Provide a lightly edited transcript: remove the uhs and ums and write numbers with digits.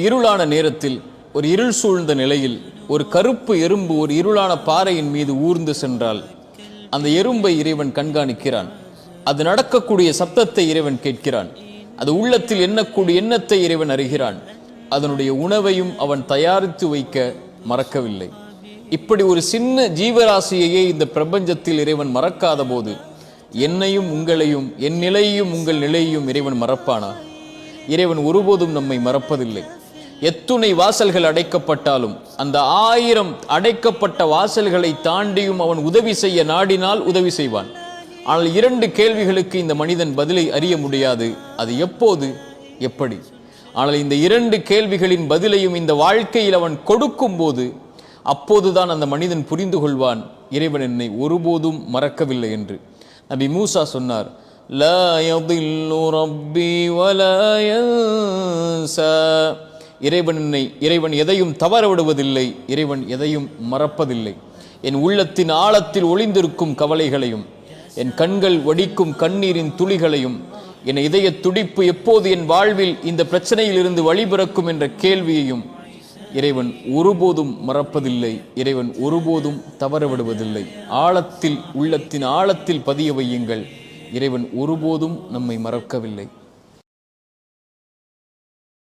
இருளான நேரத்தில், ஒரு இருள் சூழ்ந்த நிலையில் ஒரு கருப்பு எறும்பு ஒரு இருளான பாறையின் மீது ஊர்ந்து சென்றால் அந்த எறும்பை இறைவன் கண்காணிக்கிறான். அது நடக்கக்கூடிய சப்தத்தை இறைவன் கேட்கிறான். அது உள்ளத்தில் எண்ணக்கூடிய எண்ணத்தை இறைவன் அறிகிறான். அதனுடைய உணவையும் அவன் தயாரித்து வைக்க மறக்கவில்லை. இப்படி ஒரு சின்ன ஜீவராசியையே இந்த பிரபஞ்சத்தில் இறைவன் மறக்காத போது என்னையும் உங்களையும், என் நிலையையும் உங்கள் நிலையையும் இறைவன் மறப்பானா? இறைவன் ஒருபோதும் நம்மை மறப்பதில்லை. எத்துணை வாசல்கள் அடைக்கப்பட்டாலும் அந்த 1000 அடைக்கப்பட்ட வாசல்களை தாண்டியும் அவன் உதவி செய்ய நாடினால் உதவி செய்வான். ஆனால் 2 கேள்விகளுக்கு இந்த மனிதன் பதிலை அறிய முடியாது. அது எப்போது, எப்படி? ஆனால் இந்த 2 கேள்விகளின் பதிலையும் இந்த வாழ்க்கையில் அவன் கொடுக்கும் போது அப்போதுதான் அந்த மனிதன் புரிந்து கொள்வான், இறைவன் என்னை ஒருபோதும் மறக்கவில்லை என்று. நபி மூசா சொன்னார், லா யதில்லு ரப்பி வலா யன்சா. இறைவன் எதையும் தவற விடுவதில்லை, இறைவன் எதையும் மறப்பதில்லை. என் உள்ளத்தின் ஆழத்தில் ஒளிந்திருக்கும் கவலைகளையும், என் கண்கள் வடிக்கும் கண்ணீரின் துளிகளையும், என் இதய துடிப்பு எப்போது என் வாழ்வில் இந்த பிரச்சனையில் இருந்து வழிபிறக்கும் என்ற கேள்வியையும் இறைவன் ஒருபோதும் மறப்பதில்லை. இறைவன் ஒருபோதும் தவற விடுவதில்லை. உள்ளத்தின் ஆழத்தில் பதிய வையுங்கள், இறைவன் ஒருபோதும் நம்மை மறக்கவில்லை.